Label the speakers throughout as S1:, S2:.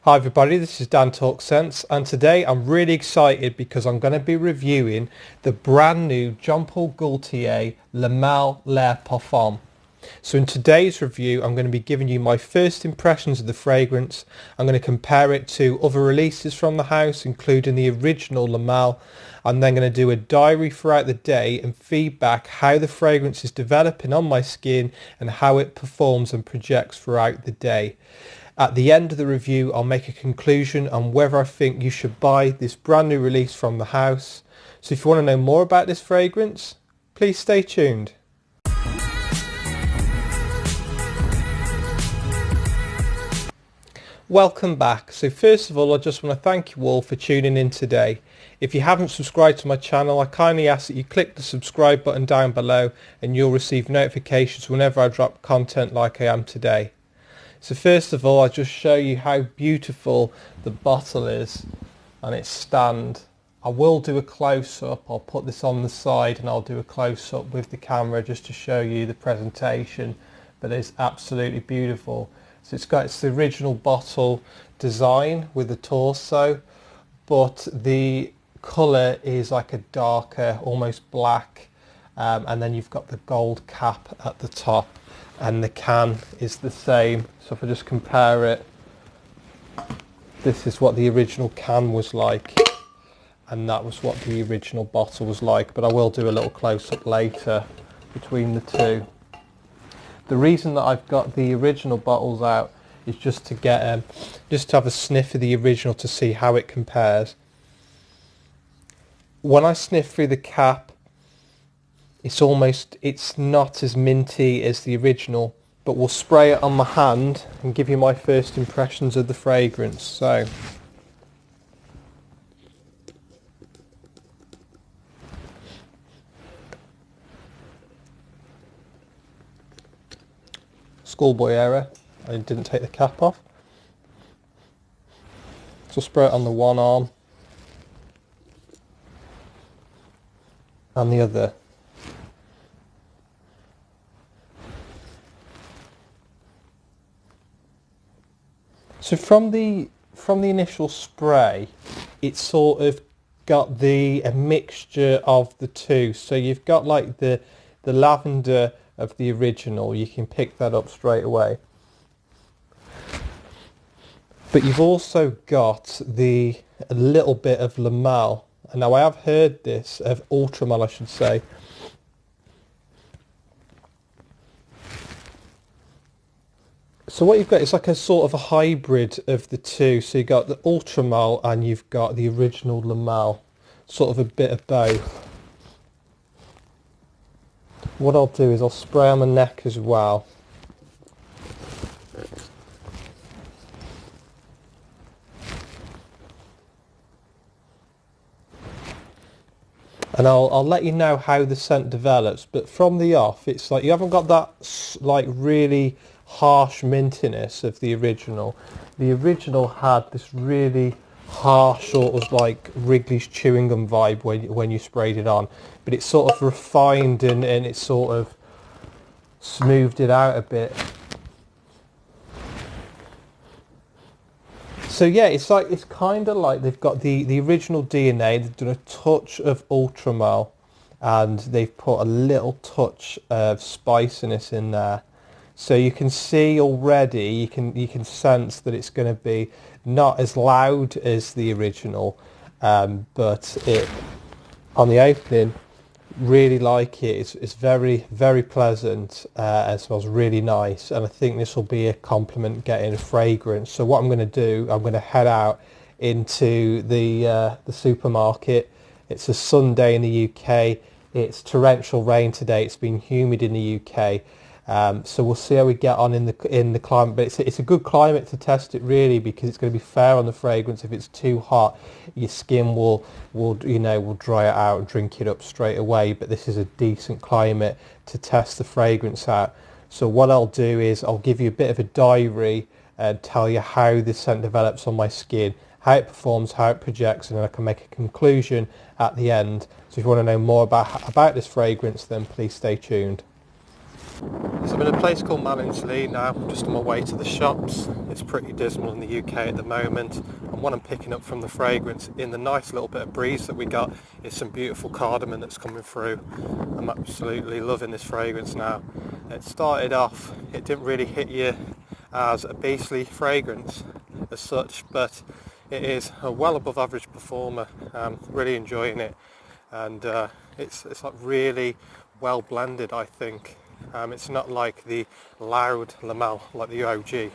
S1: Hi everybody, this is Dan Talk Sense, and today I'm really excited because I'm going to be reviewing the brand new Jean Paul Gaultier Le Mal L'air Parfum. So in today's review I'm going to be giving you my first impressions of the fragrance. I'm going to compare it to other releases from the house, including the original Le Mal. I'm then going to do a diary throughout the day and feedback how the fragrance is developing on my skin and how it performs and projects throughout the day. At the end of the review, I'll make a conclusion on whether I think you should buy this brand new release from the house. So if you want to know more about this fragrance, please stay tuned. Welcome back. So first of all, I just want to thank you all for tuning in today. If you haven't subscribed to my channel, I kindly ask that you click the subscribe button down below and you'll receive notifications whenever I drop content like I am today. So first of all, I'll just show you how beautiful the bottle is and its stand. I will do a close-up. I'll put this on the side and I'll do a close-up with the camera just to show you the presentation, but it's absolutely beautiful. So it's the original bottle design with the torso, but the colour is like a darker, almost black, and then you've got the gold cap at the top. And the can is the same. So if I just compare it, this is what the original can was like, and that was what the original bottle was like, but I will do a little close-up later between the two. The reason that I've got the original bottles out is just to get just to have a sniff of the original to see how it compares. When I sniff through the cap, it's not as minty as the original, but we'll spray it on my hand and give you my first impressions of the fragrance. So schoolboy error, I didn't take the cap off. So spray it on the one arm and the other. So from the initial spray, it's sort of got a mixture of the two. So you've got like the lavender of the original, you can pick that up straight away. But you've also got a little bit of Le Mal. And now I have heard this, of Ultramal I should say. So what you've got is like a sort of a hybrid of the two. So you've got the Ultramal and you've got the original Le Mal, sort of a bit of both. What I'll do is I'll spray on my neck as well. And I'll let you know how the scent develops, but from the off it's like you haven't got that like really harsh mintiness of the original. The original had this really harsh sort of like Wrigley's chewing gum vibe when you sprayed it on, but it sort of refined and it sort of smoothed it out a bit. So yeah, it's kind of like they've got the original DNA, they've done a touch of Ultramal and they've put a little touch of spiciness in there. So you can see already, you can sense that it's going to be not as loud as the original, but it on the opening, really like it. It's very, very pleasant and smells really nice. And I think this will be a compliment getting a fragrance. So what I'm going to do, I'm going to head out into the supermarket. It's a Sunday in the UK. It's torrential rain today. It's been humid in the UK. So we'll see how we get on in the climate, but it's a good climate to test it really, because it's going to be fair on the fragrance. If it's too hot, your skin will dry it out and drink it up straight away, but this is a decent climate to test the fragrance out. So what I'll do is I'll give you a bit of a diary and tell you how this scent develops on my skin, how it performs, how it projects, and then I can make a conclusion at the end. So if you want to know more about this fragrance, then please stay tuned. So I'm in a place called Mallingsley now, just on my way to the shops. It's pretty dismal in the UK at the moment, and what I'm picking up from the fragrance in the nice little bit of breeze that we got is some beautiful cardamom that's coming through. I'm absolutely loving this fragrance now. It started off, it didn't really hit you as a beastly fragrance as such, but it is a well above average performer. I'm really enjoying it, and it's like really well blended, I think. It's not like the loud Lamal like the OG.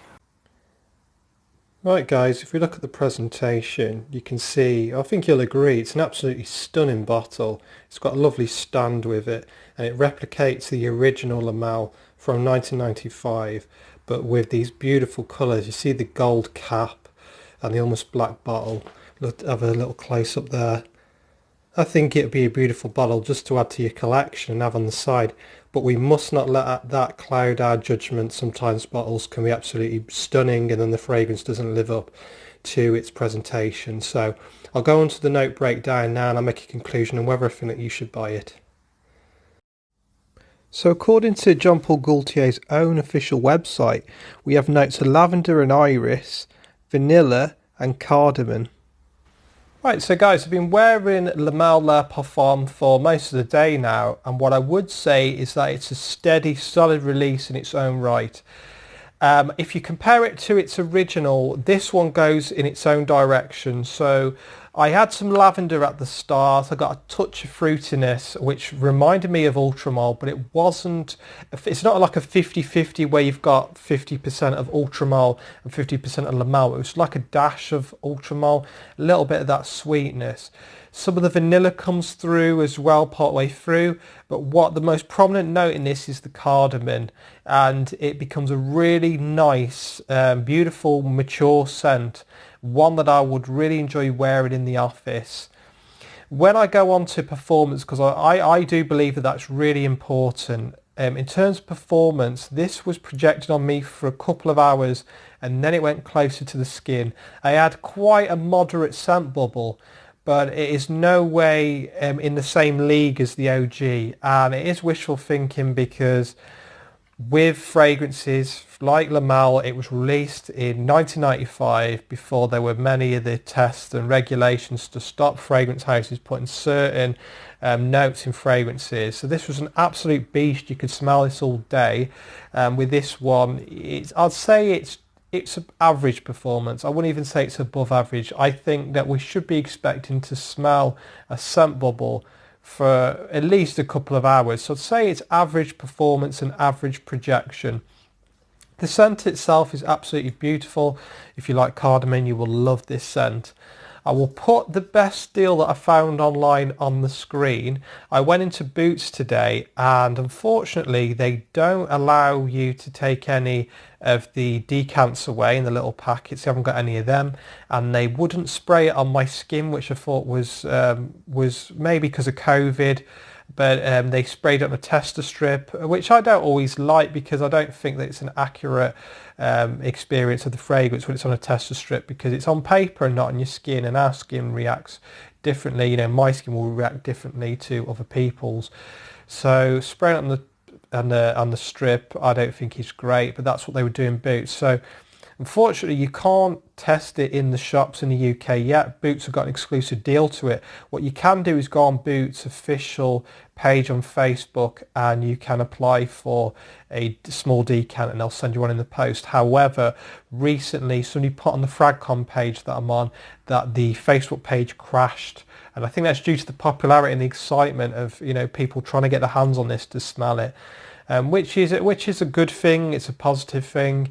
S1: Right guys, if we look at the presentation, you can see, I think you'll agree, it's an absolutely stunning bottle. It's got a lovely stand with it, and it replicates the original Lamal from 1995, but with these beautiful colours. You see the gold cap and the almost black bottle. Let's have a little close up there. I think it'd be a beautiful bottle just to add to your collection and have on the side, but we must not let that cloud our judgment. Sometimes bottles can be absolutely stunning and then the fragrance doesn't live up to its presentation. So I'll go on to the note breakdown now and I'll make a conclusion on whether I think that you should buy it. So according to Jean Paul Gaultier's own official website, we have notes of lavender and iris, vanilla and cardamom. Right, so guys, I've been wearing Lamal Parfum for most of the day now, and what I would say is that it's a steady, solid release in its own right. If you compare it to its original, this one goes in its own direction. So I had some lavender at the start. I got a touch of fruitiness, which reminded me of Ultramol, but it wasn't, it's not like a 50-50 where you've got 50% of Ultramol and 50% of Lamal. It was like a dash of Ultramol, a little bit of that sweetness. Some of the vanilla comes through as well part way through, but what the most prominent note in this is the cardamom, and it becomes a really nice, beautiful, mature scent, one that I would really enjoy wearing in the office. When I go on to performance, because I do believe that that's really important, in terms of performance, this was projected on me for a couple of hours and then it went closer to the skin. I had quite a moderate scent bubble, but it is no way in the same league as the OG, and it is wishful thinking because with fragrances like Lamal, it was released in 1995 before there were many of the tests and regulations to stop fragrance houses putting certain notes in fragrances. So this was an absolute beast. You could smell this all day. With this one, I'd say it's an average performance. I wouldn't even say it's above average. I think that we should be expecting to smell a scent bubble for at least a couple of hours. So I'd say it's average performance and average projection. The scent itself is absolutely beautiful. If you like cardamom, you will love this scent. I will put the best deal that I found online on the screen. I went into Boots today and unfortunately they don't allow you to take any of the decants away in the little packets. I haven't got any of them, and they wouldn't spray it on my skin, which I thought was maybe because of COVID. But they sprayed it on a tester strip, which I don't always like because I don't think that it's an accurate experience of the fragrance when it's on a tester strip, because it's on paper and not on your skin, and our skin reacts differently. You know, my skin will react differently to other people's. So spraying it on the strip, I don't think is great, but that's what they were doing Boots. So unfortunately, you can't test it in the shops in the UK yet. Boots have got an exclusive deal to it. What you can do is go on Boots' official page on Facebook and you can apply for a small decant and they'll send you one in the post. However, recently somebody put on the Fragcom page that I'm on that the Facebook page crashed. And I think that's due to the popularity and the excitement of, you know, people trying to get their hands on this to smell it, which is a good thing. It's a positive thing.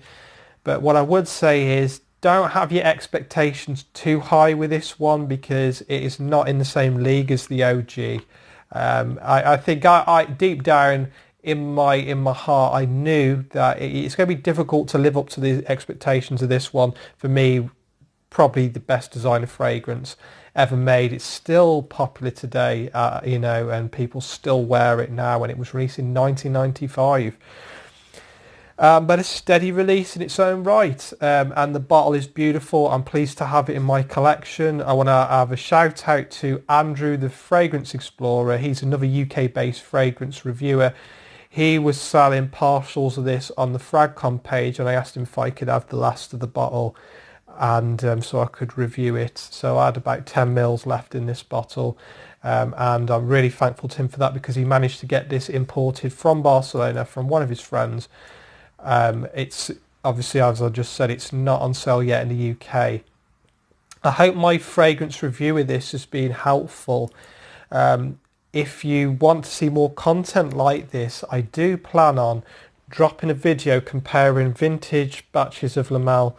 S1: But what I would say is don't have your expectations too high with this one because it is not in the same league as the OG. I think I deep down in my heart I knew that it's going to be difficult to live up to the expectations of this one. For me, probably the best designer fragrance ever made. It's still popular today, you know, and people still wear it now, and it was released in 1995. But a steady release in its own right, and the bottle is beautiful. I'm pleased to have it in my collection. I want to have a shout out to Andrew, the Fragrance Explorer. He's another UK based fragrance reviewer. He was selling partials of this on the Fragcom page, and I asked him if I could have the last of the bottle, and so I could review it. So I had about 10 mils left in this bottle, and I'm really thankful to him for that, because he managed to get this imported from Barcelona from one of his friends. It's obviously, as I just said, it's not on sale yet in the UK. I hope my fragrance review of this has been helpful. If you want to see more content like this, I do plan on dropping a video comparing vintage batches of Lamel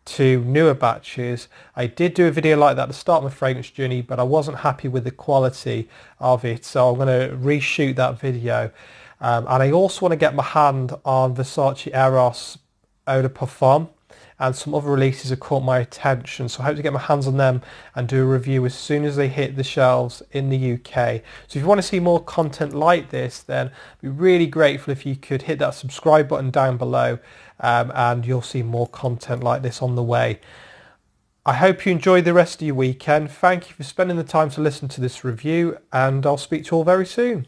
S1: to newer batches. I did do a video like that at the start of my fragrance journey, but I wasn't happy with the quality of it, so I'm going to reshoot that video. And I also want to get my hand on Versace Eros Eau de Parfum, and some other releases have caught my attention, so I hope to get my hands on them and do a review as soon as they hit the shelves in the UK. So if you want to see more content like this, then I'd be really grateful if you could hit that subscribe button down below, and you'll see more content like this on the way. I hope you enjoy the rest of your weekend. Thank you for spending the time to listen to this review, and I'll speak to you all very soon.